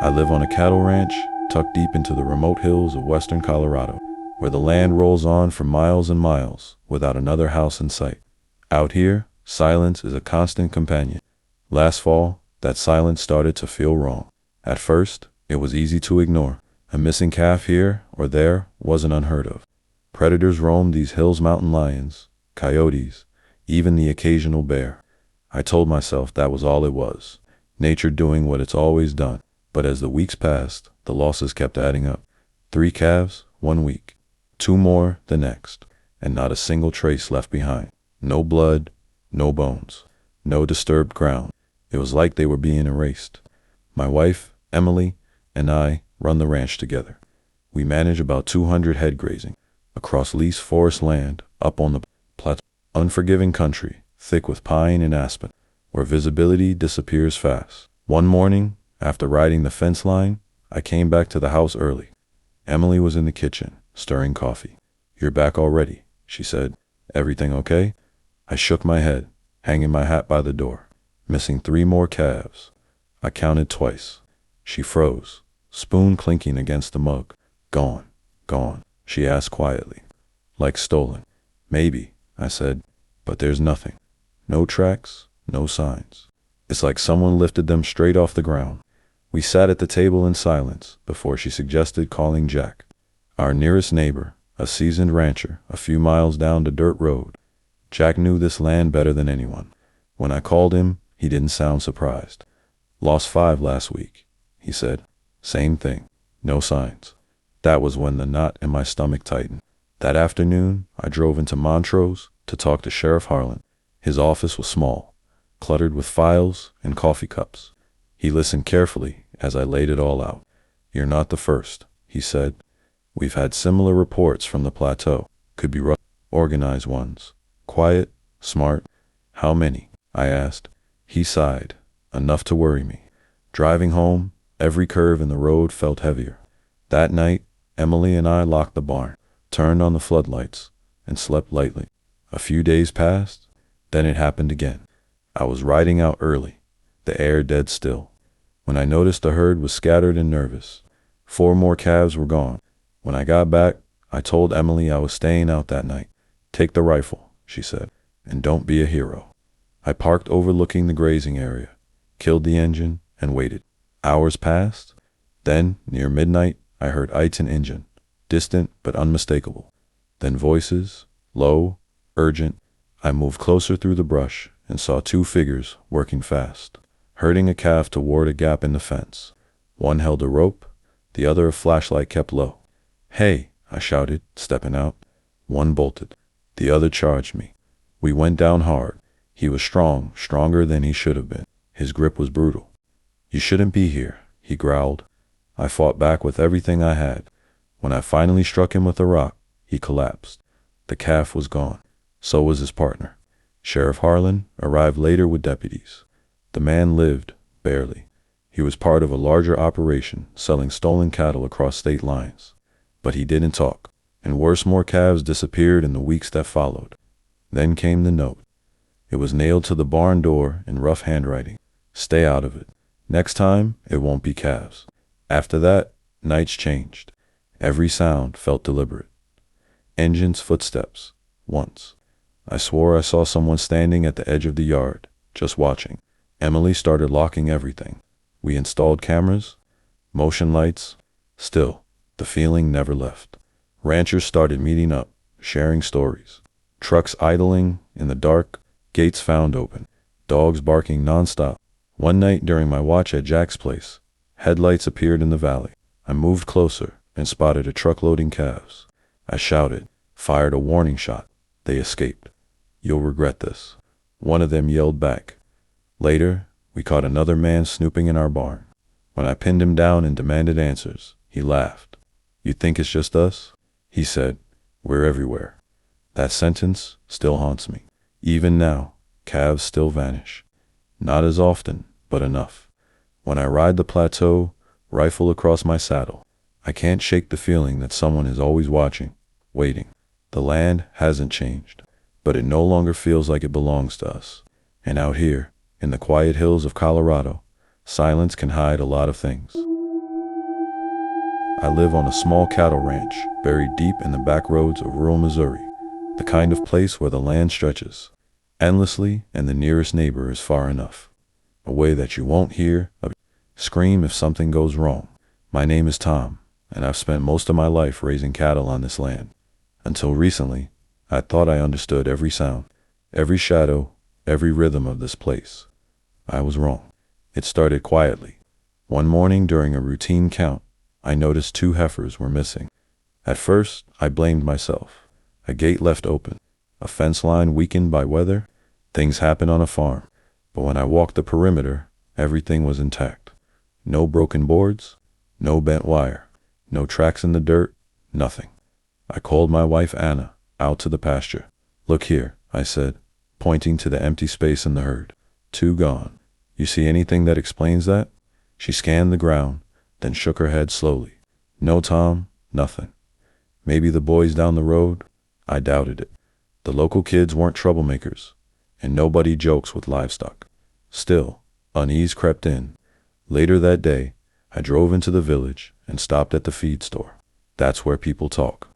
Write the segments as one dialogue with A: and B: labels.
A: I live on a cattle ranch tucked deep into the remote hills of western Colorado, where the land rolls on for miles and miles without another house in sight. Out here, silence is a constant companion. Last fall, that silence started to feel wrong. At first, it was easy to ignore. A missing calf here or there wasn't unheard of. Predators roamed these hills, mountain lions, coyotes, even the occasional bear. I told myself that was all it was, nature doing what it's always done. But as the weeks passed, the losses kept adding up. 3 calves, 1 week. 2 more the next. And not a single trace left behind. No blood, no bones, no disturbed ground. It was like they were being erased. My wife, Emily, and I run the ranch together. We manage about 200 head grazing, across leased forest land, up on the plateau. Unforgiving country, thick with pine and aspen, where visibility disappears fast. One morning, after riding the fence line, I came back to the house early. Emily was in the kitchen, stirring coffee. "You're back already," she said. "Everything okay?" I shook my head, hanging my hat by the door. Missing 3 more calves. I counted twice. She froze, spoon clinking against the mug. "Gone, gone," she asked quietly. "Like stolen." "Maybe," I said, "but there's nothing. No tracks, no signs. It's like someone lifted them straight off the ground." We sat at the table in silence before she suggested calling Jack, our nearest neighbor, a seasoned rancher a few miles down the dirt road. Jack knew this land better than anyone. When I called him, he didn't sound surprised. "Lost 5 last week," he said. "Same thing. No signs." That was when the knot in my stomach tightened. That afternoon, I drove into Montrose to talk to Sheriff Harlan. His office was small, cluttered with files and coffee cups. He listened carefully as I laid it all out. "You're not the first," he said. "We've had similar reports from the plateau. Could be rough, organized ones. Quiet, smart." "How many?" I asked. He sighed. "Enough to worry me." Driving home, every curve in the road felt heavier. That night, Emily and I locked the barn, turned on the floodlights, and slept lightly. A few days passed, then it happened again. I was riding out early, the air dead still, when I noticed the herd was scattered and nervous. 4 more calves were gone. When I got back, I told Emily I was staying out that night. "Take the rifle," she said, "and don't be a hero." I parked overlooking the grazing area, killed the engine, and waited. Hours passed. Then, near midnight, I heard Iton engine, distant but unmistakable. Then voices, low, urgent. I moved closer through the brush and saw 2 figures working fast, herding a calf toward a gap in the fence. One held a rope, the other a flashlight kept low. "Hey," I shouted, stepping out. One bolted. The other charged me. We went down hard. He was strong, stronger than he should have been. His grip was brutal. "You shouldn't be here," he growled. I fought back with everything I had. When I finally struck him with a rock, he collapsed. The calf was gone. So was his partner. Sheriff Harlan arrived later with deputies. The man lived, barely. He was part of a larger operation selling stolen cattle across state lines. But he didn't talk, and worse, more calves disappeared in the weeks that followed. Then came the note. It was nailed to the barn door in rough handwriting. "Stay out of it. Next time, it won't be calves." After that, nights changed. Every sound felt deliberate. Engines' footsteps. Once. I swore I saw someone standing at the edge of the yard, just watching. Emily started locking everything. We installed cameras, motion lights. Still, the feeling never left. Ranchers started meeting up, sharing stories. Trucks idling in the dark, gates found open, dogs barking nonstop. One night during my watch at Jack's place, headlights appeared in the valley. I moved closer and spotted a truck loading calves. I shouted, fired a warning shot. They escaped. "You'll regret this," one of them yelled back. Later, we caught another man snooping in our barn. When I pinned him down and demanded answers, he laughed. "You think it's just us?" he said. "We're everywhere." That sentence still haunts me. Even now, calves still vanish. Not as often, but enough. When I ride the plateau, rifle across my saddle, I can't shake the feeling that someone is always watching, waiting. The land hasn't changed, but it no longer feels like it belongs to us. And out here, in the quiet hills of Colorado, silence can hide a lot of things. I live on a small cattle ranch, buried deep in the back roads of rural Missouri, the kind of place where the land stretches endlessly and the nearest neighbor is far enough away that you won't hear a scream if something goes wrong. My name is Tom, and I've spent most of my life raising cattle on this land. Until recently, I thought I understood every sound, every shadow, every rhythm of this place. I was wrong. It started quietly. One morning during a routine count, I noticed 2 heifers were missing. At first, I blamed myself. A gate left open, a fence line weakened by weather. Things happen on a farm. But when I walked the perimeter, everything was intact. No broken boards, no bent wire, no tracks in the dirt, nothing. I called my wife Anna out to the pasture. "Look here," I said, pointing to the empty space in the herd. 2 gone. You see anything that explains that? She scanned the ground, then shook her head slowly. "No, Tom, nothing. Maybe the boys down the road?" I doubted it. The local kids weren't troublemakers, and nobody jokes with livestock. Still, unease crept in. Later that day, I drove into the village and stopped at the feed store. That's where people talk.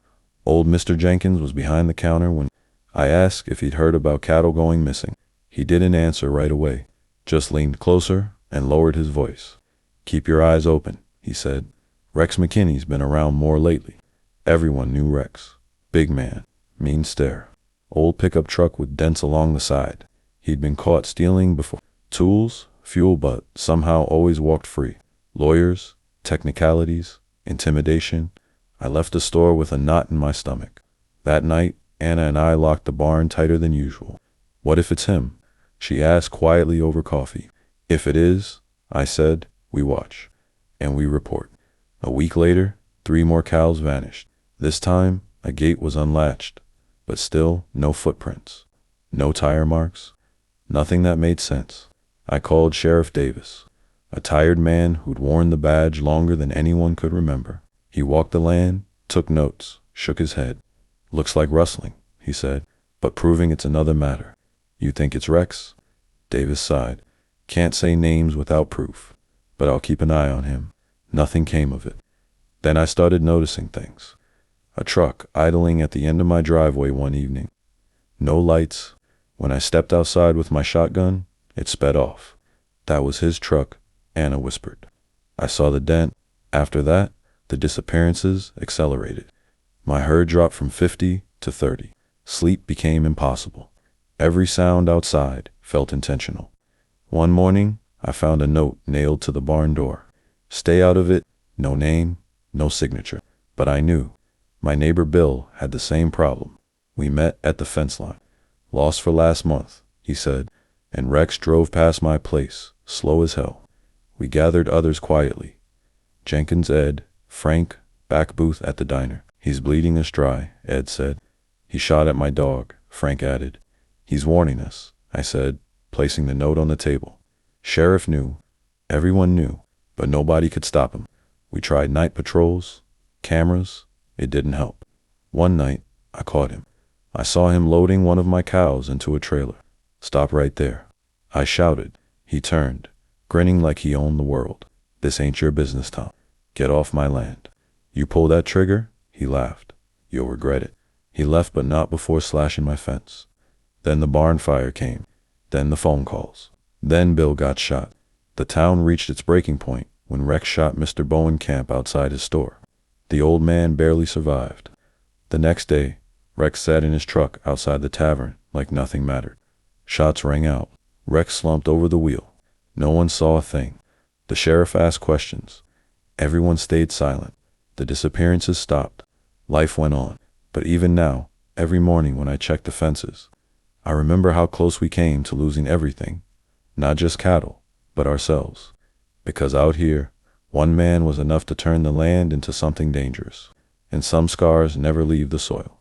A: Old Mr. Jenkins was behind the counter when I asked if he'd heard about cattle going missing. He didn't answer right away, just leaned closer and lowered his voice. "Keep your eyes open," he said. "Rex McKinney's been around more lately." Everyone knew Rex. Big man, mean stare. Old pickup truck with dents along the side. He'd been caught stealing before. Tools, fuel, but somehow always walked free. Lawyers, technicalities, intimidation. I left the store with a knot in my stomach. That night, Anna and I locked the barn tighter than usual. "What if it's him?" she asked quietly over coffee. "If it is," I said, "we watch. And we report." A week later, 3 more cows vanished. This time, a gate was unlatched, but still no footprints. No tire marks. Nothing that made sense. I called Sheriff Davis, a tired man who'd worn the badge longer than anyone could remember. He walked the land, took notes, shook his head. "Looks like rustling," he said, "but proving it's another matter." "You think it's Rex?" Davis sighed. "Can't say names without proof, but I'll keep an eye on him." Nothing came of it. Then I started noticing things. A truck idling at the end of my driveway one evening. No lights. When I stepped outside with my shotgun, it sped off. "That was his truck," Anna whispered. I saw the dent. After that, the disappearances accelerated. My herd dropped from 50 to 30. Sleep became impossible. Every sound outside felt intentional. One morning, I found a note nailed to the barn door. "Stay out of it." No name, no signature. But I knew. My neighbor Bill had the same problem. We met at the fence line. "Lost for last month," he said, and Rex drove past my place, slow as hell. We gathered others quietly. Jenkins, Ed, Frank, back booth at the diner. "He's bleeding us dry," Ed said. "He shot at my dog," Frank added. "He's warning us," I said, placing the note on the table. Sheriff knew. Everyone knew, but nobody could stop him. We tried night patrols, cameras. It didn't help. One night, I caught him. I saw him loading one of my cows into a trailer. "Stop right there," I shouted. He turned, grinning like he owned the world. "This ain't your business, Tom. Get off my land." "You pull that trigger," he laughed, "you'll regret it." He left, but not before slashing my fence. Then the barn fire came. Then the phone calls. Then Bill got shot. The town reached its breaking point when Rex shot Mr. Bowenkamp outside his store. The old man barely survived. The next day, Rex sat in his truck outside the tavern like nothing mattered. Shots rang out. Rex slumped over the wheel. No one saw a thing. The sheriff asked questions. Everyone stayed silent. The disappearances stopped. Life went on. But even now, every morning when I check the fences, I remember how close we came to losing everything. Not just cattle, but ourselves. Because out here, one man was enough to turn the land into something dangerous. And some scars never leave the soil.